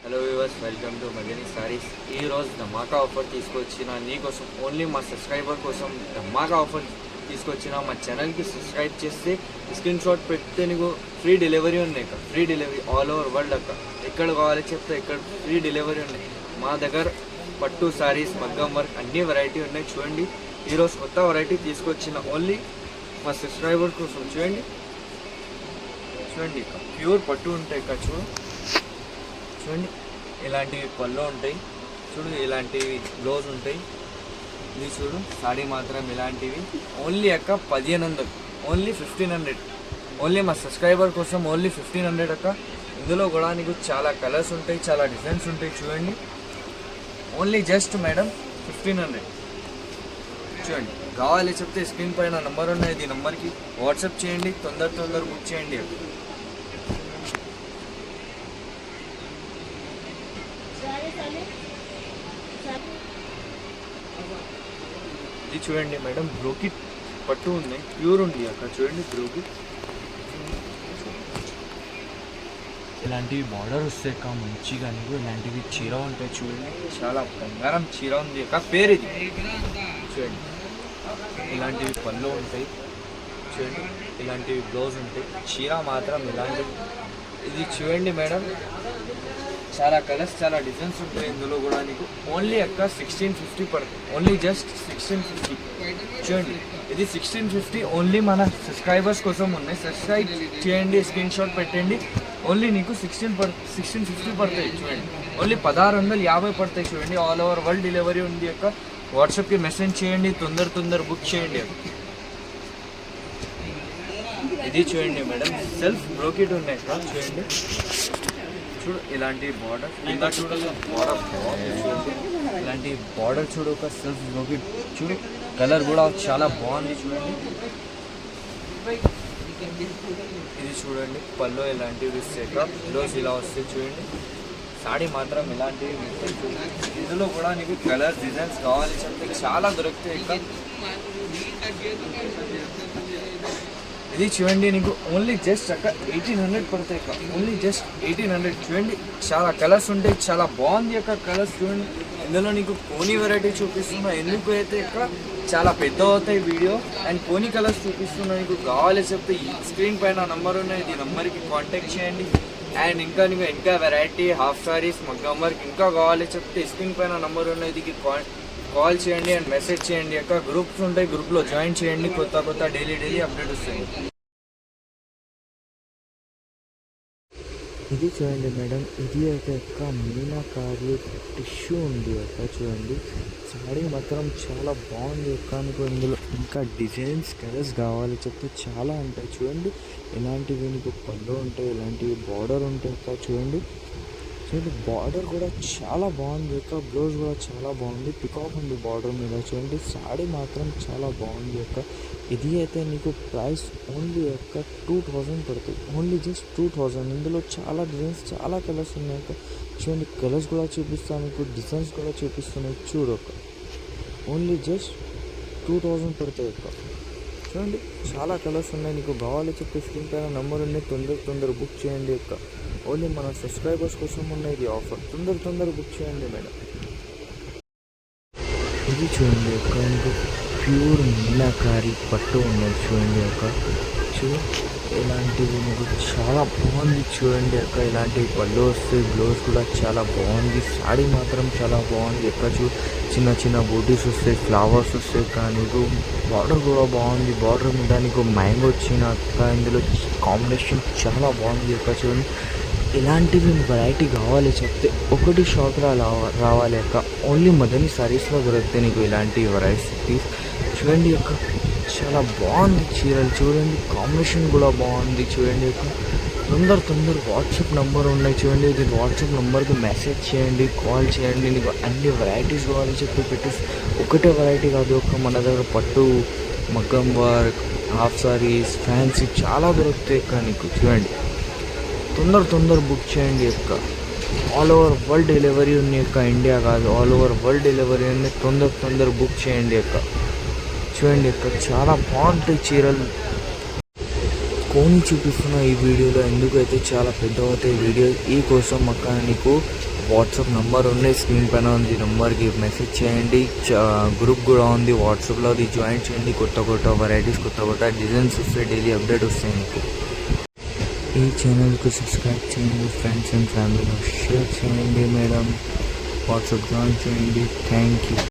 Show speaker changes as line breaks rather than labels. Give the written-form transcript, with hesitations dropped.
Hello viewers, welcome to Madani saris. ఈరోజు ధమాకా offer తీసుకొచ్చిన నీకోసం, ఓన్లీ మా సబ్స్క్రైబర్ కోసం ధమాకా ఆఫర్ తీసుకొచ్చిన. మా ఛానల్కి సబ్స్క్రైబ్ చేస్తే స్క్రీన్ షాట్ పెడితే నీకు ఫ్రీ డెలివరీ ఉన్నాయి అక్క. Free delivery all over world అక్క. ఎక్కడ కావాలి చెప్తే ఎక్కడ ఫ్రీ డెలివరీ ఉన్నాయి. మా దగ్గర పట్టు సారీస్, మగ్గం వర్క్ అన్ని వెరైటీ ఉన్నాయి. చూడండి, ఈరోజు కొత్త వెరైటీ తీసుకొచ్చిన ఓన్లీ మా సబ్స్క్రైబర్ కోసం. చూడండి ఇక ప్యూర్ పట్టు ఉంటాయి ఇక. చూడండి ఇలాంటివి పళ్ళు ఉంటాయి. చూడు ఇలాంటివి బ్లౌజ్ ఉంటాయి. ఇది చూడు సాడీ మాత్రం ఇలాంటివి ఓన్లీ అక్క 1500, ఓన్లీ 1500, ఓన్లీ మా సబ్స్క్రైబర్ కోసం ఓన్లీ 1500 అక్క. ఇందులో కూడా నీకు చాలా కలర్స్ ఉంటాయి, చాలా డిజైన్స్ ఉంటాయి. చూడండి ఓన్లీ జస్ట్ మేడం 1500. చూడండి, కావాలి చెప్తే స్క్రీన్ పైన నెంబర్ ఉన్నాయి, ఇది నెంబర్కి వాట్సాప్ చేయండి. తొందర బుక్ చేయండి. ఇది చూడండి మేడం, బ్రోకిట్ పట్టు ఉన్నాయి, ప్యూర్ ఉంది అక్కడ. చూడండి బ్రోకిట్ ఇలాంటివి బార్డర్ వస్తాయి అక్క మంచిగా. నీకు ఇలాంటివి చీర ఉంటాయి. చూడండి చాలా బంగారం చీర ఉంది అక్క, పేరు ఇది. చూడండి ఇలాంటివి పళ్ళు ఉంటాయి. చూడండి ఇలాంటివి బ్లౌజ్ ఉంటాయి. చీర మాత్రం ఇలాంటివి. ఇది చూడండి మేడం, చాలా కలర్స్, చాలా డిజైన్స్ ఉంటాయి ఇందులో కూడా. నీకు ఓన్లీ అక్క 1650 పడుతుంది, ఓన్లీ జస్ట్ 1650. చూడండి ఇది 1650 ఓన్లీ మన సబ్స్క్రైబర్స్ కోసం ఉన్నాయి. సబ్స్క్రైబ్ చేయండి, స్క్రీన్ షాట్ పెట్టండి. ఓన్లీ నీకు 1650 పడతాయి. చూడండి ఓన్లీ 1650 పడతాయి. చూడండి ఆల్ ఓవర్ వరల్డ్ డెలివరీ ఉంది అక్క. వాట్సాప్కి మెసేజ్ చేయండి, తొందర బుక్ చేయండి. ఇది చూడండి మేడం, సెల్ఫ్ బ్రోకెట్ ఉన్నాయి అక్క. చూడండి చూడు ఇలాంటి బార్డర్, ఇంకా చూడదు బార్డర్ చూడండి. ఇలాంటి బార్డర్ చూడు, ఒక సెల్ఫ్ బ్రోకెట్ చూడు. కలర్ కూడా చాలా బాగుంది. చూడండి ఇది చూడండి పళ్ళు ఇలాంటివి ఇస్తాయి. బ్లౌజ్ ఇలా వస్తాయి. చూడండి సాడీ మాత్రం ఇలాంటివి. ఇందులో కూడా నీకు కలర్ డిజైన్స్ కావాలి చెప్తే చాలా దొరుకుతాయి ఇక్కడ. ఇది చూడండి నీకు ఓన్లీ జస్ట్ అక్క 1800 పడతాయి అక్క. Only just 1800. చూడండి చాలా కలర్స్ ఉంటాయి, చాలా బాగుంది అక్క కలర్స్. చూడండి ఇందులో నీకు కోని వెరైటీ చూపిస్తున్నా. ఎందుకు అయితే ఇక్కడ చాలా పెద్ద అవుతాయి వీడియో. అండ్ కోని కలర్స్ చూపిస్తున్నా. నీకు కావాలి చెప్తే ఈ స్క్రీన్ పైన నంబర్ ఉన్నాయి, ఈ నెంబర్కి కాంటాక్ట్ చేయండి. అండ్ ఇంకా వెరైటీ హాఫ్ సారీస్, మగ్గం వర్క్ ఇంకా కావాలి చెప్తే స్క్రీన్ పైన నంబర్ ఉన్నాయి, ఇది కాల్ చేయండి అండ్ మెసేజ్ చేయండి అక్క. గ్రూప్స్ ఉంటాయి, గ్రూప్లో జాయిన్ చేయండి. కొత్త డైలీ అప్డేట్ వస్తాయి. ఇది చూడండి మేడం, ఇది అయితే అక్క మీనాకారి టిష్యూ ఉంది అక్క. చూడండి సాడీ మాత్రం చాలా బాగుంది అక్క. నీకు ఇందులో ఇంకా డిజైన్స్, కలర్స్ కావాలి చెప్తే చాలా ఉంటాయి. చూడండి ఇలాంటివి నీకు పళ్ళు ఉంటాయి, ఇలాంటివి బార్డర్ ఉంటాయి అక్క. చూడండి బార్డర్ కూడా చాలా బాగుంది అక్క. బ్లౌజ్ కూడా చాలా బాగుంది, పికాక్ ఉంది బార్డర్ మీద. చూడండి సాడీ మాత్రం చాలా బాగుంది అక్క. ఇది అయితే నీకు ప్రైస్ ఓన్లీ అక్క 2000 పడుతుంది, ఓన్లీ జస్ట్ 2000. ఇందులో చాలా డిజైన్స్, చాలా కలర్స్ ఉన్నాయి అక్క. చూడండి కలర్స్ కూడా చూపిస్తాను నీకు, డిజైన్స్ కూడా చూపిస్తున్నాయి. చూడు అక్క, ఓన్లీ జస్ట్ 2000 పడుతుంది అక్క. చూడండి చాలా కలర్స్ ఉన్నాయి. నీకు కావాలి చెప్పి స్క్రీన్ పైన నెంబర్ ఉన్నాయి, తొందర బుక్ చేయండి అక్క. ఓన్లీ మన సబ్స్క్రైబర్స్ కోసం ఉన్నాయి ఇది ఆఫర్. తొందర బుక్ చేయండి మేడం. ఇది చూడండి అక్క, మీకు ప్యూర్ మీనాకారి పట్టు ఉన్నాయి. చూడండి అక్క, ఇలాంటివి మీకు చాలా బాగుంది. చూడండి అక్క, ఇలాంటివి పళ్ళు వస్తాయి, బ్లౌజ్ కూడా చాలా బాగుంది. సాడీ మాత్రం చాలా బాగుంది అక్క. చిన్న బూటీస్ వస్తాయి, ఫ్లవర్స్ వస్తాయి అక్క. నీకు బార్డర్ కూడా బాగుంది, బార్డర్ మీద నీకు మ్యాంగో వచ్చిన అక్క. ఇందులో కాంబినేషన్ చాలా బాగుంది అక్క. చూడండి ఇలాంటివి వెరైటీ కావాలి చెప్తే ఒకటి షాప్ రావాలి అక్క. ఓన్లీ మదనీ సారీస్లో దొరుకుతాయి నీకు ఇలాంటి వెరైటీస్. చూడండి అక్క చాలా బాగుంది చీరలు. చూడండి కాంబినేషన్ కూడా బాగుంది. చూడండి అక్క తొందర వాట్సాప్ నెంబర్ ఉన్నాయి. చూడండి ఇది వాట్సాప్ నెంబర్కి మెసేజ్ చేయండి, కాల్ చేయండి. నీకు అన్ని వెరైటీస్ కావాలి చెప్పి పెట్టేసి ఒకటే వెరైటీ కాదు అక్క. మన దగ్గర పట్టు, మగ్గం వర్క్, హాఫ్ సారీస్, ఫ్యాన్సీ చాలా దొరుకుతాయి అక్క నీకు. చూడండి తొందర బుక్ చేయండి అక్క. ఆల్ ఓవర్ వరల్డ్ డెలివరీ ఉంది అక్క, ఇండియా కాదు, ఆల్ ఓవర్ వరల్డ్ డెలివరీ ఉంది. తొందర బుక్ చేయండి అక్క. చూడండి అక్క చాలా బాగుంటాయి చీరలు. కోని చూపిస్తున్న ఈ వీడియోలో ఎందుకైతే చాలా పెద్ద అవుతాయి వీడియో. ఈ కోసం అక్క నీకు వాట్సాప్ నంబర్ ఉంది, స్క్రీన్ పైన ఉంది, నెంబర్కి మెసేజ్ చేయండి. గ్రూప్ కూడా ఉంది వాట్సాప్లో, అది జాయిన్ చేయండి. కొత్త కొత్త వెరైటీస్, కొత్త కొత్త డిజైన్స్ వస్తాయి, డైలీ అప్డేట్ వస్తాయి మీకు. ఈ ఛానల్కు సబ్స్క్రైబ్ చేయండి, ఫ్రెండ్స్ అండ్ ఫ్యామిలీలో షేర్ చేయండి మేడం, వాట్సాప్ జాయిన్ చేయండి. Thank you.